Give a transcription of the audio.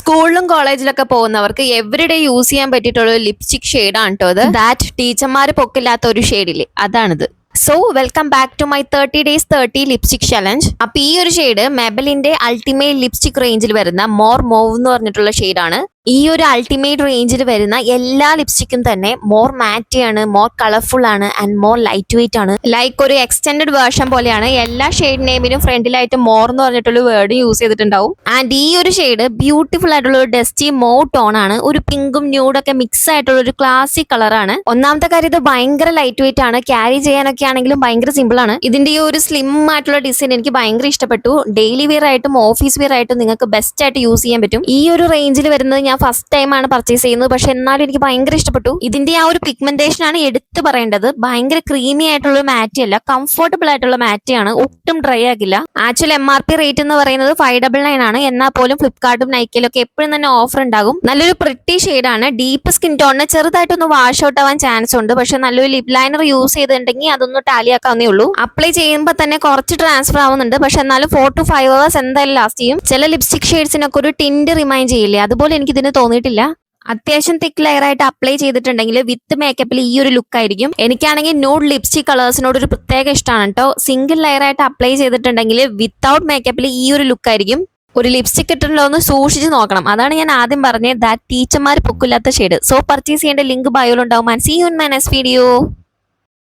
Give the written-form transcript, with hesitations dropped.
സ്കൂളിലും കോളേജിലൊക്കെ പോകുന്നവർക്ക് എവരിഡേ യൂസ് ചെയ്യാൻ പറ്റിയിട്ടുള്ള ഒരു ലിപ്സ്റ്റിക് ഷെയ്ഡാണ് കേട്ടോ അത്. ദാറ്റ് ടീച്ചർമാർ പൊക്കില്ലാത്ത ഒരു ഷെയ്ഡില് അതാണിത്. So welcome back to my 30 days 30 lipstick challenge. അപ്പൊ ഈ ഒരു ഷെയ്ഡ് മെബലിന്റെ അൾട്ടിമേറ്റ് ലിപ്സ്റ്റിക് റേഞ്ചിൽ വരുന്ന മോർ മോവ് എന്ന് പറഞ്ഞിട്ടുള്ള ഷെയ്ഡാണ്. ഈ ഒരു അൾട്ടിമേറ്റ് റേഞ്ചിൽ വരുന്ന എല്ലാ ലിപ്സ്റ്റിക്കും തന്നെ മോർ മാറ്റി ആണ്, മോർ കളർഫുൾ ആണ് ആൻഡ് മോർ ലൈറ്റ് വെയിറ്റ് ആണ്. ലൈക്ക് ഒരു എക്സ്റ്റെൻഡഡ് വേർഷൻ പോലെയാണ്. എല്ലാ ഷെയ്ഡ് നെയിമിനും ഫ്രണ്ടിലായിട്ട് മോർ എന്ന് പറഞ്ഞിട്ടുള്ള വേർഡ് യൂസ് ചെയ്തിട്ടുണ്ടാവും. ആൻഡ് ഈ ഒരു ഷെയ്ഡ് ബ്യൂട്ടിഫുൾ ആയിട്ടുള്ള ഒരു ഡസ്റ്റി മോവ് ടോൺ ആണ്. ഒരു പിങ്കും ന്യൂഡൊക്കെ മിക്സ് ആയിട്ടുള്ള ഒരു ക്ലാസിക് കളറാണ്. ഒന്നാമത്തെ കാര്യം ഇത് ഭയങ്കര ലൈറ്റ് വെയിറ്റ് ആണ്. ക്യാരി ചെയ്യാനൊക്കെ ആണെങ്കിലും ഭയങ്കര സിമ്പിൾ ആണ്. ഇതിന്റെ ഈ ഒരു സ്ലിം ആയിട്ടുള്ള ഡിസൈൻ എനിക്ക് ഭയങ്കര ഇഷ്ടപ്പെട്ടു. ഡെയിലി വെയർ ആയിട്ടും ഓഫീസ് വെയർ ആയിട്ടും നിങ്ങൾക്ക് ബെസ്റ്റ് ആയിട്ട് യൂസ് ചെയ്യാൻ പറ്റും. ഈ ഒരു റേഞ്ചിൽ വരുന്നത് ഞാൻ ഫസ്റ്റ് ടൈം ആണ് പർച്ചേസ് ചെയ്യുന്നത്. പക്ഷെ എന്നാലും എനിക്ക് ഭയങ്കര ഇഷ്ടപ്പെട്ടു. ഇതിന്റെ ആ ഒരു പിഗ്മെന്റേഷൻ ആണ് എടുത്തു പറയേണ്ടത്. ഭയങ്കര ക്രീമി ആയിട്ടുള്ള മാറ്റി അല്ല, കംഫർട്ടബിൾ ആയിട്ടുള്ള മാറ്റിയാണ്. ഒട്ടും ഡ്രൈ ആകില്ല. ആക്ച്വൽ MRP റേറ്റ് എന്ന് പറയുന്നത് 599 ആണ്. എന്നാൽ പോലും ഫ്ലിപ്കാർട്ടും നൈക്കയിലും ഒക്കെ എപ്പോഴും തന്നെ ഓഫർ ഉണ്ടാകും. നല്ലൊരു പ്രിട്ടി ഷെയ്ഡാണ്. ഡീപ്പ് സ്കിൻ ടോണിന് ചെറുതായിട്ടൊന്ന് വാഷ് ഔട്ട് ആവാൻ ചാൻസ് ഉണ്ട്. പക്ഷെ നല്ലൊരു ലിപ് ലൈനർ യൂസ് ചെയ്തിട്ടുണ്ടെങ്കിൽ അതൊന്ന് ടാലി ആക്കാവുന്നേ ഉള്ളൂ. അപ്ലൈ ചെയ്യുമ്പോൾ തന്നെ കുറച്ച് ട്രാൻസ്ഫർ ആവുന്നുണ്ട്. പക്ഷെ എന്നാലും 4 to 5 hours എന്തായാലും ലാസ്റ്റ് ചെയ്യും. ചില ലിപ്സ്റ്റിക് ഷെയ്ഡ്സിനൊക്കെ ഒരു ടിന്റ് റിമൈൻഡ് ചെയ്യില്ലേ, അതുപോലെ എനിക്ക് ഇതിന് തോന്നിയിട്ടില്ല. അത്യാവശ്യം തിക്ക് ലെയർ ആയിട്ട് അപ്ലൈ ചെയ്തിട്ടുണ്ടെങ്കിൽ വിത്ത് മേക്കപ്പിൽ ഈ ഒരു ലുക്ക് ആയിരിക്കും. എനിക്കാണെങ്കിൽ ന്യൂഡ് ലിപ്സ്റ്റിക് കളേഴ്സിനോട് ഒരു പ്രത്യേക ഇഷ്ടമാണ് കേട്ടോ. സിംഗിൾ ലെയർ ആയിട്ട് അപ്ലൈ ചെയ്തിട്ടുണ്ടെങ്കിൽ വിത്തൗട്ട് മേക്കപ്പിൽ ഈ ഒരു ലുക്ക് ആയിരിക്കും. ഒരു ലിപ്സ്റ്റിക് ഇട്ടുണ്ടോ എന്ന് സൂക്ഷിച്ച് നോക്കണം. അതാണ് ഞാൻ ആദ്യം പറഞ്ഞത്, ദാറ്റ് ടീച്ചർമാർ പൊക്കില്ലാത്ത ഷെയ്ഡ്. സോ പർച്ചേസ് ചെയ്യേണ്ട ലിങ്ക് ബയോയിലുണ്ടാവും. And see you in my next video.